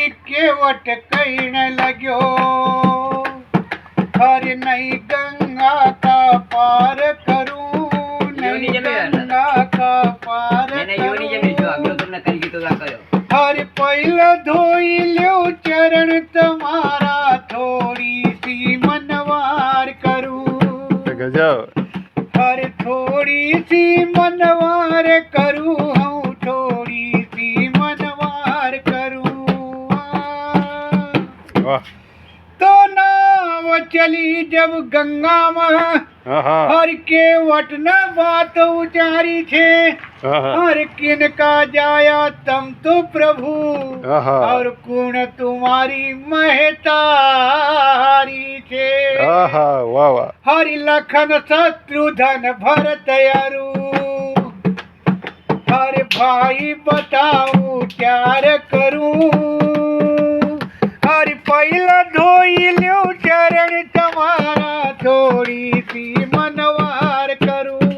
सी केवट कहन लग्यो, हर नहीं गंगा का पार करूं, नहीं गंगा का पार हर पहला धोई ल्यो चरण तुम्हारा, थोड़ी सी मनवार करूं, हर थोड़ी सी मनवार करूं, हूँ थोड़ी सी मनवार करूं। तो नाव चली जब गंगा में, हर के वट न बात उचारी छे, हर किन का जाया तम तो प्रभु, और कुण तुम्हारी महतारी छे। हरि लखन शत्रुधन भरत अरु, हर भाई बताऊं प्यार करूं, हर पहला धोई ल्यो चरण तुम्हारा, थोड़ी सी मनवार करूं।